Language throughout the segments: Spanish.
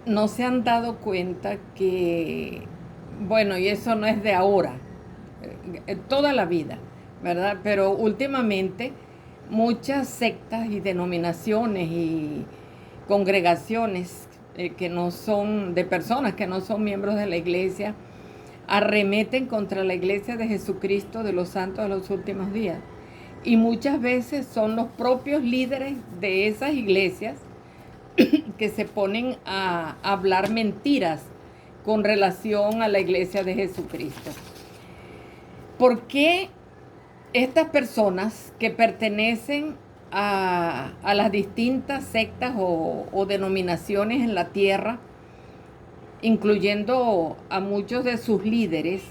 no se han dado cuenta que, bueno, y eso no es de ahora, toda la vida, ¿verdad? Pero últimamente muchas sectas y denominaciones y congregaciones que no son de personas que no son miembros de la iglesia arremeten contra la iglesia de Jesucristo de los santos de los últimos días. Y muchas veces son los propios líderes de esas iglesias que se ponen a hablar mentiras con relación a la iglesia de Jesucristo. ¿Por qué estas personas que pertenecen a las distintas sectas o denominaciones en la tierra, incluyendo a muchos de sus líderes,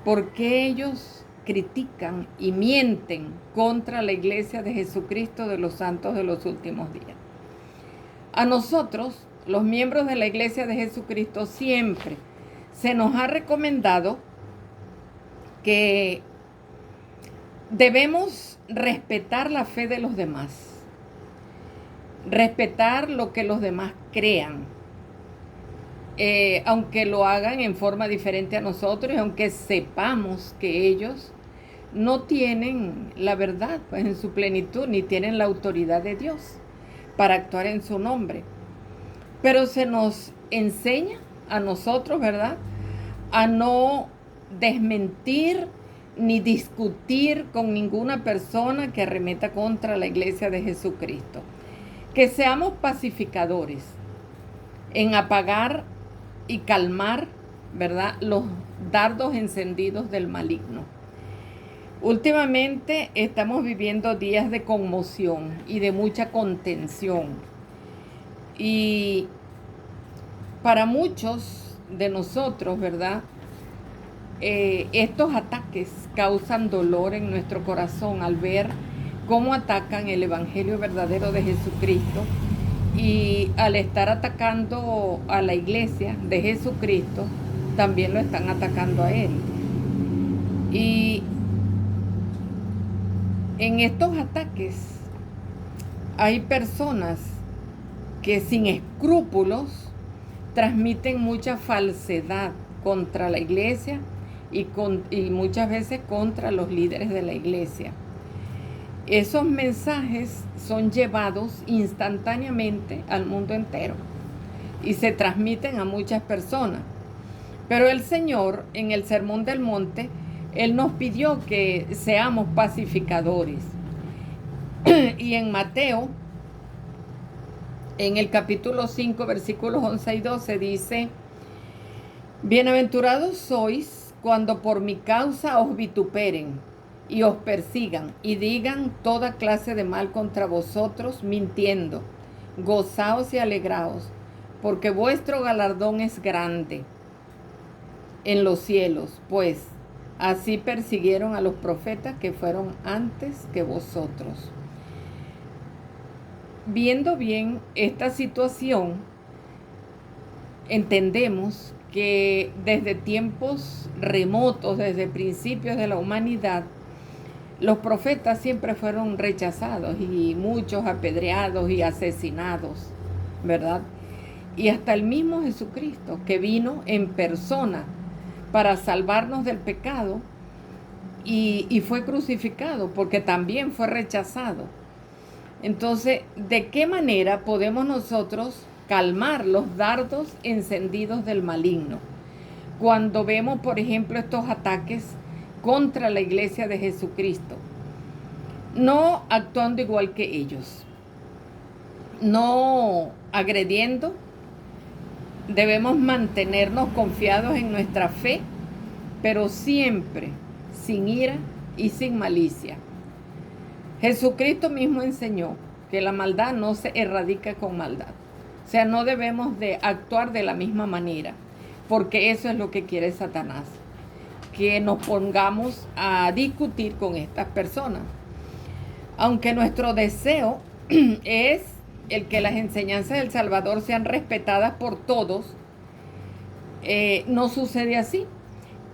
por qué ellos critican y mienten contra la iglesia de Jesucristo de los santos de los últimos días? A nosotros, los miembros de la iglesia de Jesucristo, siempre se nos ha recomendado que debemos respetar la fe de los demás, respetar lo que los demás crean, aunque lo hagan en forma diferente a nosotros y aunque sepamos que ellos no tienen la verdad pues, en su plenitud, ni tienen la autoridad de Dios para actuar en su nombre. Pero se nos enseña a nosotros, ¿verdad?, a no desmentir ni discutir con ninguna persona que arremeta contra la iglesia de Jesucristo. Que seamos pacificadores en apagar y calmar, ¿verdad?, los dardos encendidos del maligno. Últimamente estamos viviendo días de conmoción y de mucha contención. Y para muchos de nosotros, ¿verdad?, estos ataques causan dolor en nuestro corazón al ver cómo atacan el evangelio verdadero de Jesucristo, y al estar atacando a la iglesia de Jesucristo, también lo están atacando a él. Y en estos ataques hay personas que sin escrúpulos transmiten mucha falsedad contra la iglesia y muchas veces contra los líderes de la iglesia. Esos mensajes son llevados instantáneamente al mundo entero y se transmiten a muchas personas. Pero el Señor, en el Sermón del Monte, Él nos pidió que seamos pacificadores. Y en Mateo, en el capítulo 5, versículos 11 y 12, dice: bienaventurados sois cuando por mi causa os vituperen y os persigan y digan toda clase de mal contra vosotros, mintiendo. Gozaos y alegraos, porque vuestro galardón es grande en los cielos, pues así persiguieron a los profetas que fueron antes que vosotros. Viendo bien esta situación, entendemos que desde tiempos remotos, desde principios de la humanidad, los profetas siempre fueron rechazados y muchos apedreados y asesinados, ¿verdad? Y hasta el mismo Jesucristo, que vino en persona para salvarnos del pecado y fue crucificado porque también fue rechazado. Entonces, ¿de qué manera podemos nosotros calmar los dardos encendidos del maligno cuando vemos, por ejemplo, estos ataques contra la iglesia de Jesucristo? No actuando igual que ellos, no agrediendo. Debemos mantenernos confiados en nuestra fe, pero siempre sin ira y sin malicia. Jesucristo mismo enseñó que la maldad no se erradica con maldad. O sea, no debemos de actuar de la misma manera, porque eso es lo que quiere Satanás, que nos pongamos a discutir con estas personas. Aunque nuestro deseo es el que las enseñanzas del Salvador sean respetadas por todos, no sucede así.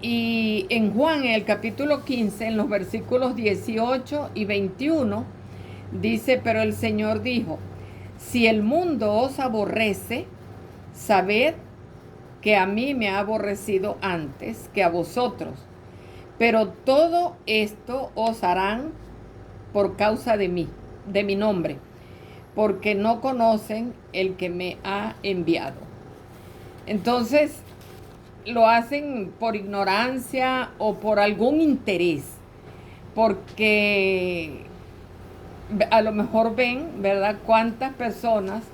Y en Juan, en el capítulo 15, en los versículos 18 y 21, dice: pero el Señor dijo: si el mundo os aborrece, Sabed que a mí me ha aborrecido antes que a vosotros, pero todo esto os harán por causa de mí, de mi nombre, porque no conocen el que me ha enviado. Entonces, lo hacen por ignorancia o por algún interés, porque a lo mejor ven, ¿verdad?, cuántas personas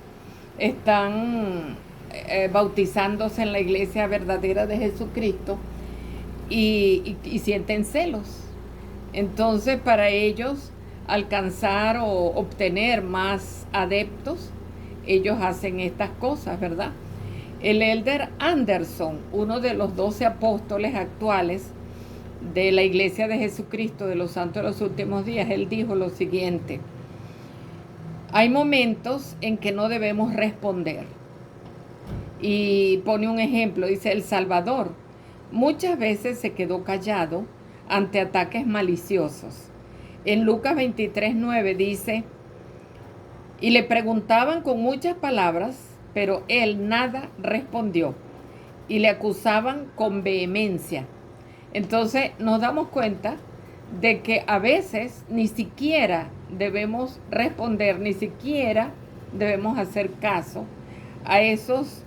están bautizándose en la iglesia verdadera de Jesucristo y sienten celos. Entonces, para ellos alcanzar o obtener más adeptos, ellos hacen estas cosas, ¿verdad? El elder Anderson, uno de los 12 apóstoles actuales de la Iglesia de Jesucristo de los Santos de los Últimos Días, él dijo lo siguiente: hay momentos en que no debemos responder. Y pone un ejemplo, dice: El Salvador muchas veces se quedó callado ante ataques maliciosos. En Lucas 23:9 dice: y le preguntaban con muchas palabras, pero él nada respondió, y le acusaban con vehemencia. Entonces nos damos cuenta de que a veces ni siquiera debemos responder, ni siquiera debemos hacer caso a esas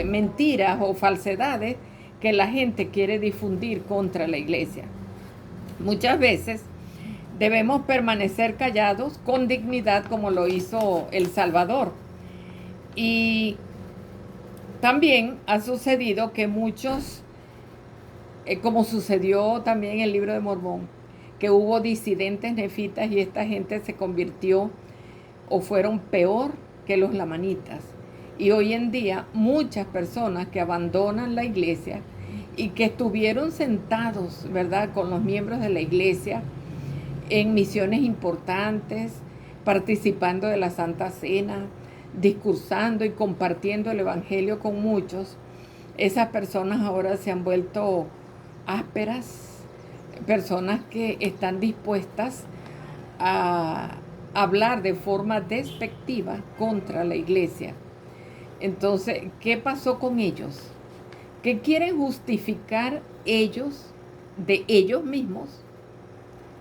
mentiras o falsedades que la gente quiere difundir contra la iglesia. Muchas veces debemos permanecer callados con dignidad, como lo hizo El Salvador. Y también ha sucedido que muchos, como sucedió también en el libro de Mormón, que hubo disidentes nefitas y esta gente se convirtió o fueron peor que los lamanitas. Y hoy en día muchas personas que abandonan la iglesia y que estuvieron sentados, ¿verdad?, con los miembros de la iglesia en misiones importantes, participando de la Santa Cena, discursando y compartiendo el Evangelio con muchos, esas personas ahora se han vuelto ásperas, personas que están dispuestas a hablar de forma despectiva contra la iglesia. Entonces, ¿qué pasó con ellos? ¿Qué quieren justificar ellos de ellos mismos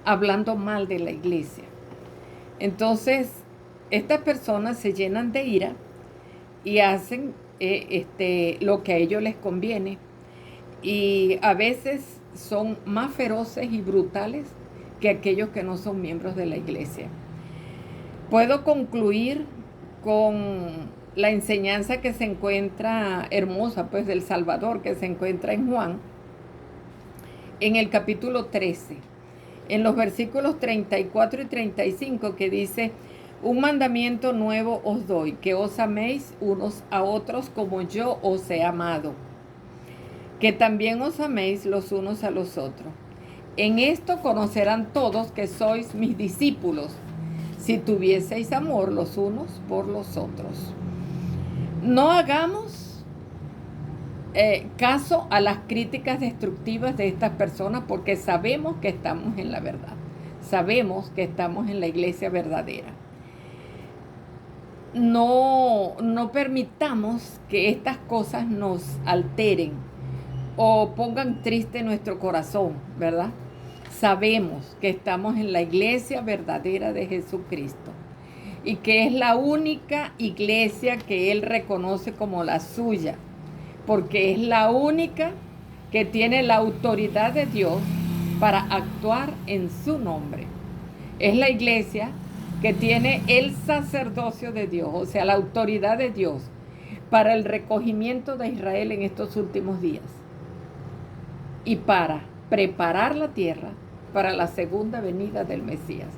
hablando mal de la iglesia? Entonces, estas personas se llenan de ira y hacen lo que a ellos les conviene, y a veces son más feroces y brutales que aquellos que no son miembros de la iglesia. Puedo concluir con la enseñanza que se encuentra hermosa, pues, del Salvador, que se encuentra en Juan, en el capítulo 13, en los versículos 34 y 35, que dice: un mandamiento nuevo os doy, que os améis unos a otros como yo os he amado, que también os améis los unos a los otros. En esto conocerán todos que sois mis discípulos, si tuvieseis amor los unos por los otros. No hagamos caso a las críticas destructivas de estas personas, porque sabemos que estamos en la verdad, sabemos que estamos en la iglesia verdadera. No permitamos que estas cosas nos alteren o pongan triste nuestro corazón, ¿verdad? Sabemos que estamos en la iglesia verdadera de Jesucristo y que es la única iglesia que Él reconoce como la suya, porque es la única que tiene la autoridad de Dios para actuar en su nombre. Es la iglesia que tiene el sacerdocio de Dios, o sea, la autoridad de Dios para el recogimiento de Israel en estos últimos días y para preparar la tierra para la segunda venida del Mesías.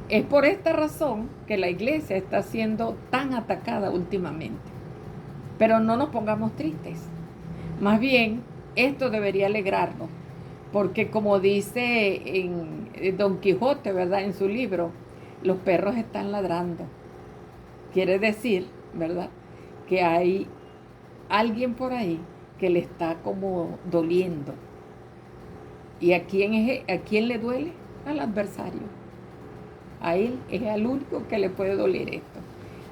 Es por esta razón que la iglesia está siendo tan atacada últimamente. Pero no nos pongamos tristes. Más bien, esto debería alegrarnos, porque como dice en Don Quijote, ¿verdad?, en su libro, los perros están ladrando. Quiere decir, ¿verdad?, que hay alguien por ahí que le está como doliendo. ¿Y a quién le duele? Al adversario. A él es al único que le puede doler esto.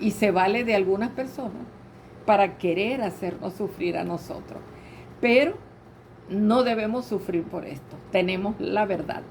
y se vale de algunas personas para querer hacernos sufrir a nosotros. Pero no debemos sufrir por esto. Tenemos la verdad.